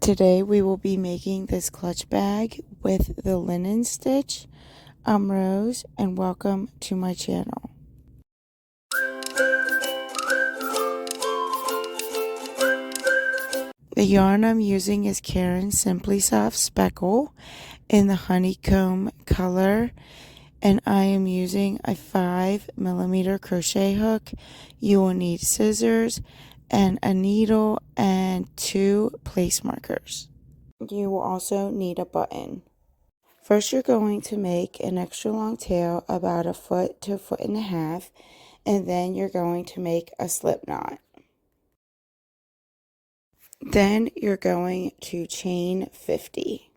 Today we will be making this clutch bag with the linen stitch. I'm Rose and welcome to my channel. The yarn I'm using is Caron Simply Soft Speckle in the Honeycomb color, and I am using a 5mm crochet hook. You will need scissors and a needle and 2 place markers. You will also need a button. First, you're going to make an extra long tail about 1 foot to 1.5 feet, and then you're going to make a slip knot. Then you're going to chain 50.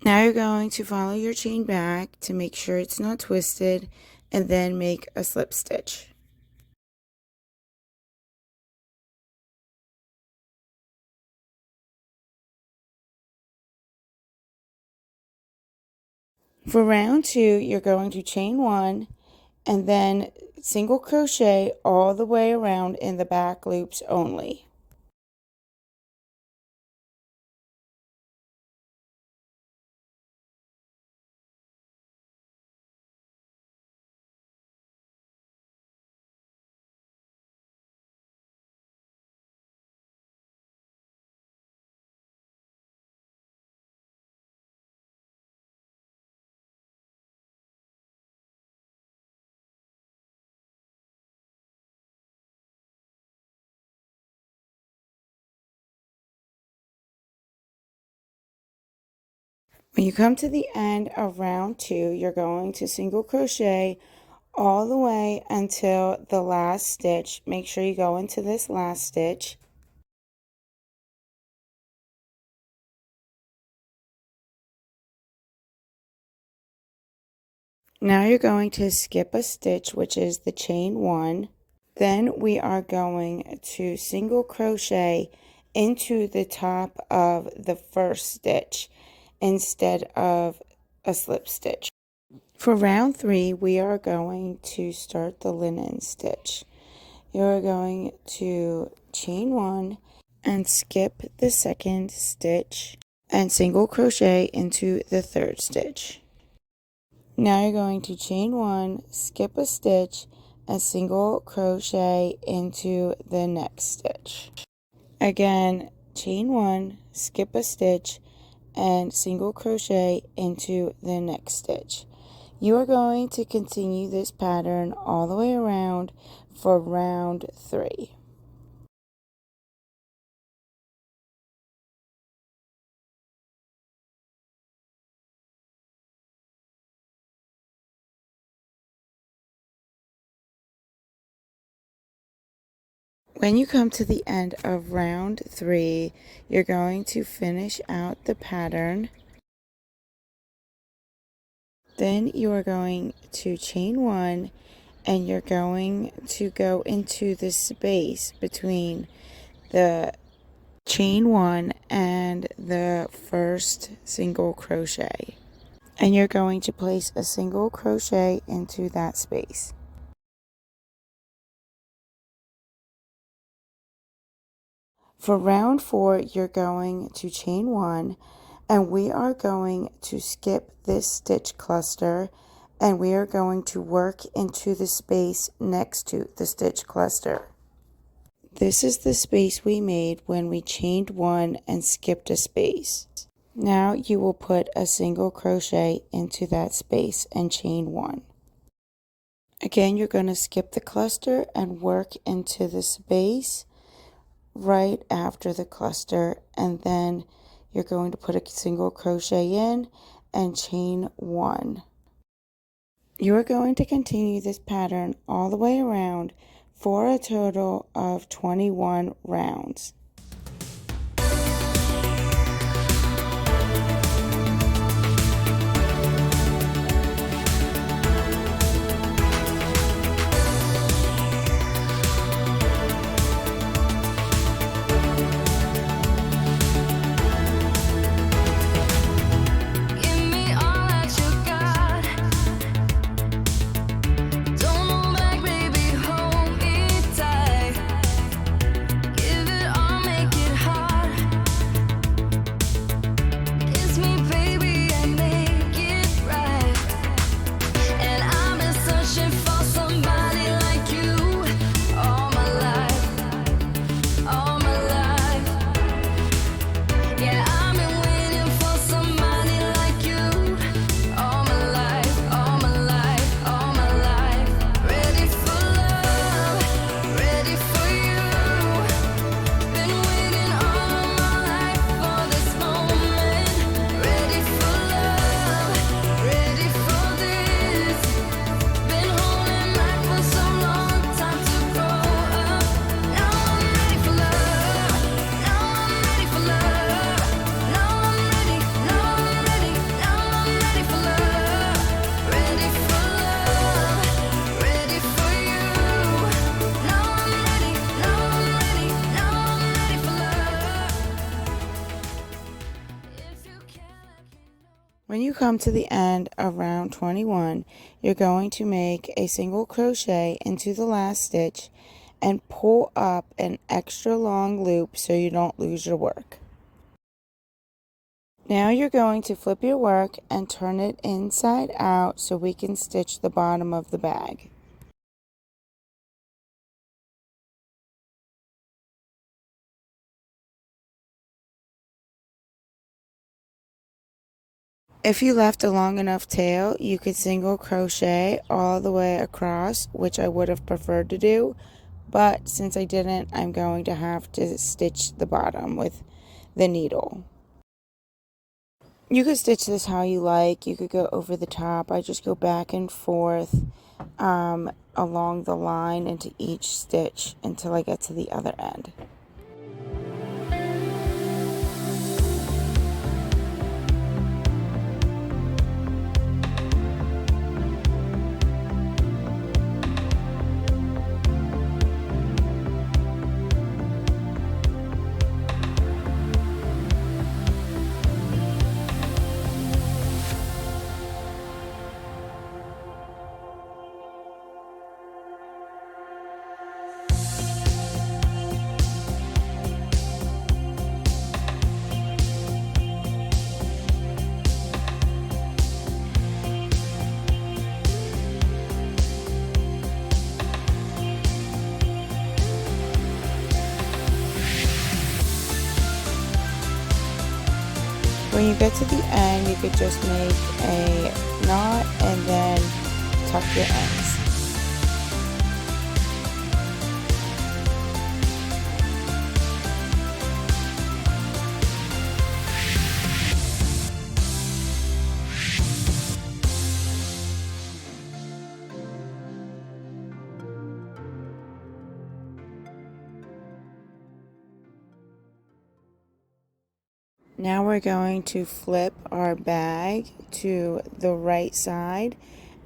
Now you're going to follow your chain back to make sure it's not twisted, and then make a slip stitch. For round 2, you're going to chain 1 and then single crochet all the way around in the back loops only. When you come to the end of round 2, you're going to single crochet all the way until the last stitch. Make sure you go into this last stitch. Now you're going to skip a stitch, which is the chain 1. Then we are going to single crochet into the top of the first stitch instead of a slip stitch. For round 3, we are going to start the linen stitch. You're going to chain 1 and skip the second stitch and single crochet into the third stitch. Now you're going to chain 1, skip a stitch, and single crochet into the next stitch. Again, chain 1, skip a stitch, and single crochet into the next stitch. You are going to continue this pattern all the way around for round 3. When you come to the end of round 3, you're going to finish out the pattern. Then you are going to chain 1 and you're going to go into the space between the chain 1 and the first single crochet. And you're going to place a single crochet into that space. For round 4, you're going to chain 1, and we are going to skip this stitch cluster, and we are going to work into the space next to the stitch cluster. This is the space we made when we chained 1 and skipped a space. Now you will put a single crochet into that space and chain 1. Again, you're going to skip the cluster and work into the space right after the cluster, and then you're going to put a single crochet in and chain 1. You are going to continue this pattern all the way around for a total of 21 rounds. you come to the end of round 21, you're going to make a single crochet into the last stitch and pull up an extra long loop so you don't lose your work. Now you're going to flip your work and turn it inside out so we can stitch the bottom of the bag. If you left a long enough tail, you could single crochet all the way across, which I would have preferred to do, but since I didn't, I'm going to have to stitch the bottom with the needle. You could stitch this how you like. You could go over the top. I just go back and forth along the line into each stitch until I get to the other end. When you get to the end, you could just make a knot and then tuck your ends. Now we're going to flip our bag to the right side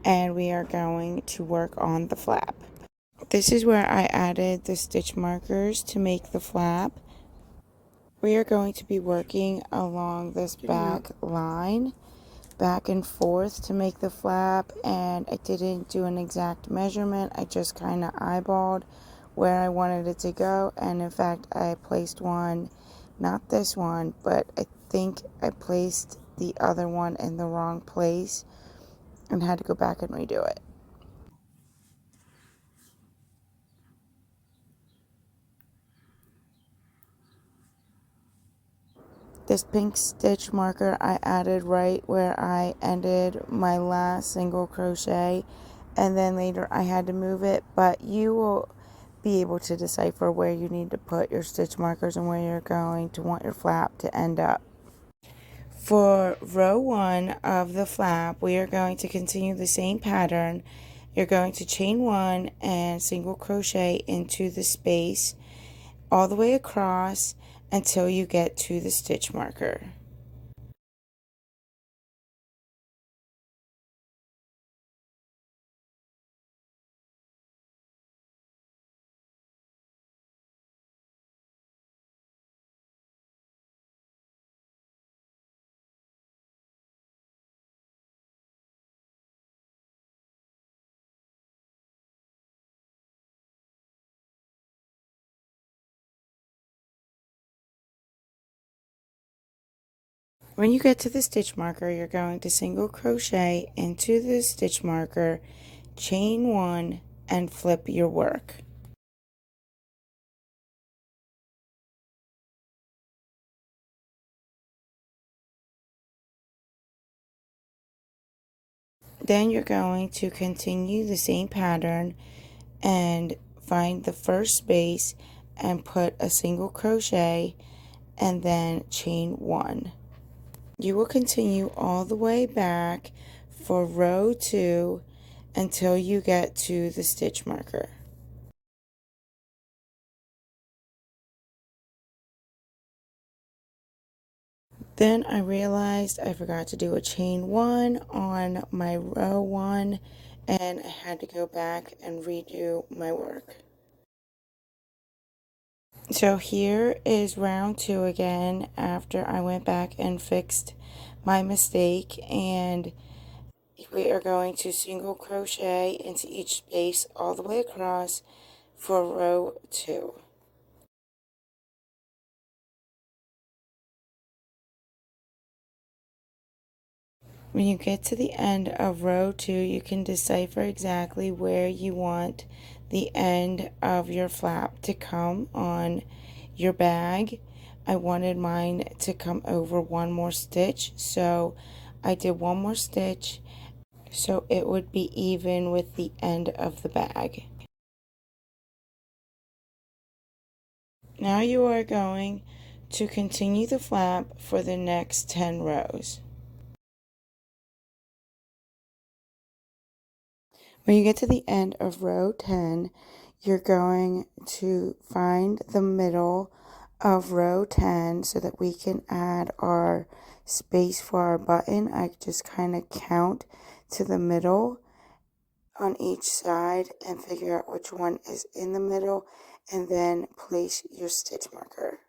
and we are going to work on the flap. This is where I added the stitch markers to make the flap. We are going to be working along this back line, back and forth to make the flap, and I didn't do an exact measurement. I just kind of eyeballed where I wanted it to go, and in fact I placed one, not this one, but I think I placed the other one in the wrong place and had to go back and redo it. This pink stitch marker I added right where I ended my last single crochet, and then later I had to move it, but you will be able to decipher where you need to put your stitch markers and where you're going to want your flap to end up. For row 1 of the flap, we are going to continue the same pattern. You're going to chain 1 and single crochet into the space all the way across until you get to the stitch marker. When you get to the stitch marker, you're going to single crochet into the stitch marker, chain 1, and flip your work. Then you're going to continue the same pattern and find the first space and put a single crochet and then chain 1. You will continue all the way back for row 2 until you get to the stitch marker. Then I realized I forgot to do a chain 1 on my row 1 and I had to go back and redo my work. So here is round 2 again after I went back and fixed my mistake, and we are going to single crochet into each space all the way across for row 2. When you get to the end of row 2, you can decipher exactly where you want the end of your flap to come on your bag. I wanted mine to come over one more stitch, so I did one more stitch so it would be even with the end of the bag. Now you are going to continue the flap for the next 10 rows. When you get to the end of row 10, you're going to find the middle of row 10 so that we can add our space for our button. I just kind of count to the middle on each side and figure out which one is in the middle, and then place your stitch marker.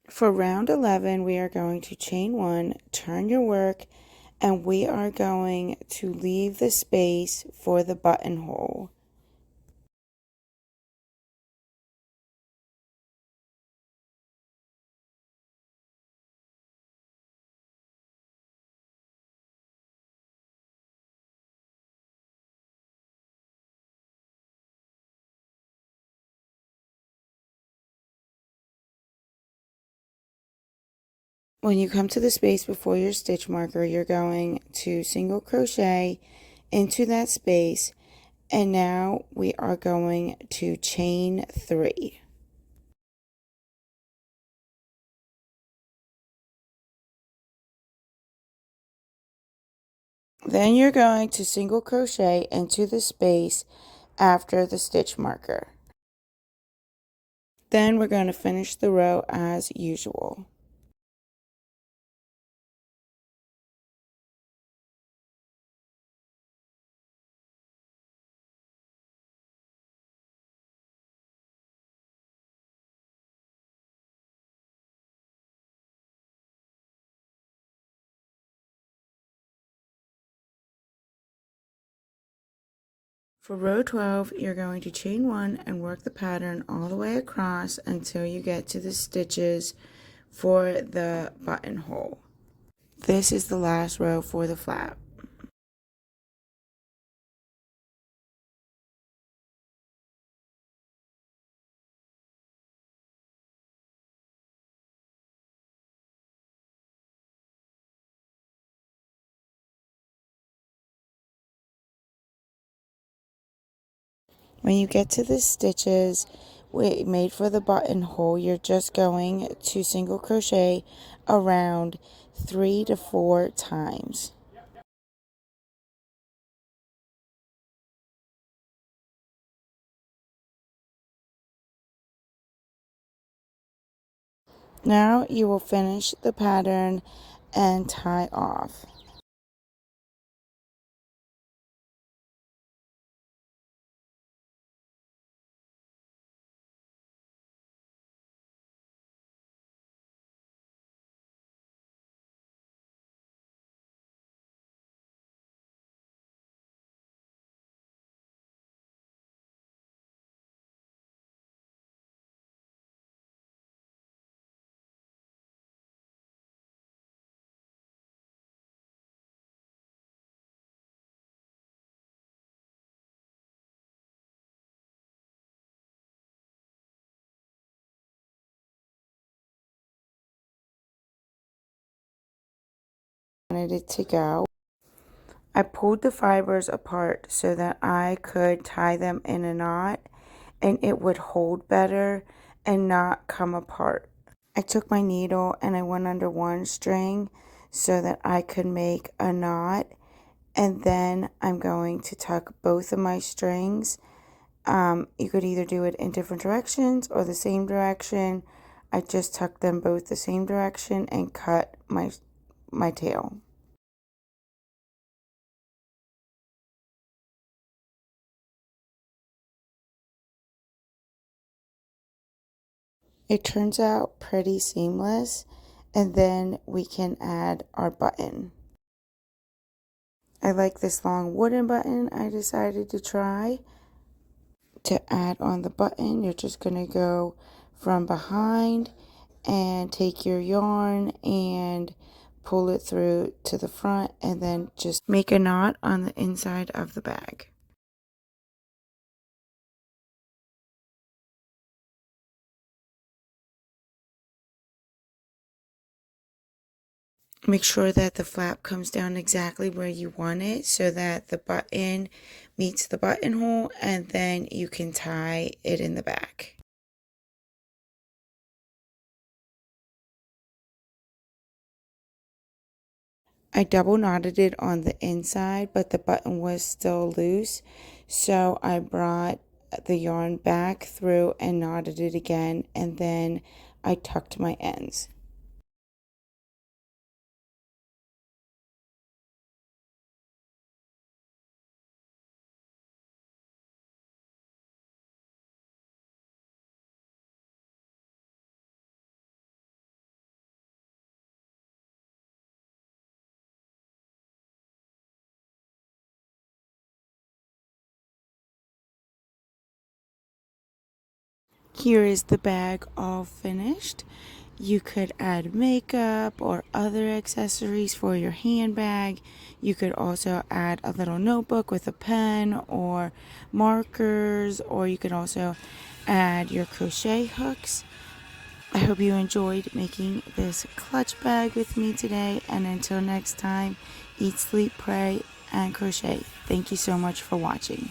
For round 11, we are going to chain 1, turn your work, and we are going to leave the space for the buttonhole. When you come to the space before your stitch marker, you're going to single crochet into that space, and now we are going to chain 3. Then you're going to single crochet into the space after the stitch marker. Then we're going to finish the row as usual. For row 12, you're going to chain 1 and work the pattern all the way across until you get to the stitches for the buttonhole. This is the last row for the flap. When you get to the stitches we made for the buttonhole, you're just going to single crochet around 3 to 4 times. Now you will finish the pattern and tie off. Wanted it to go. I pulled the fibers apart so that I could tie them in a knot and it would hold better and not come apart. I took my needle and I went under one string so that I could make a knot, and then I'm going to tuck both of my strings. You could either do it in different directions or the same direction. I just tucked them both the same direction and cut my tail. It turns out pretty seamless, and then we can add our button. I like this long wooden button I decided to try. To add on the button, you're just going to go from behind and take your yarn and pull it through to the front, and then just make a knot on the inside of the bag. Make sure that the flap comes down exactly where you want it so that the button meets the buttonhole, and then you can tie it in the back. I double knotted it on the inside, but the button was still loose, so I brought the yarn back through and knotted it again, and then I tucked my ends. Here is the bag all finished. You could add makeup or other accessories for your handbag. You could also add a little notebook with a pen or markers, or you could also add your crochet hooks. I hope you enjoyed making this clutch bag with me today, and until next time, eat, sleep, pray, and crochet. Thank you so much for watching.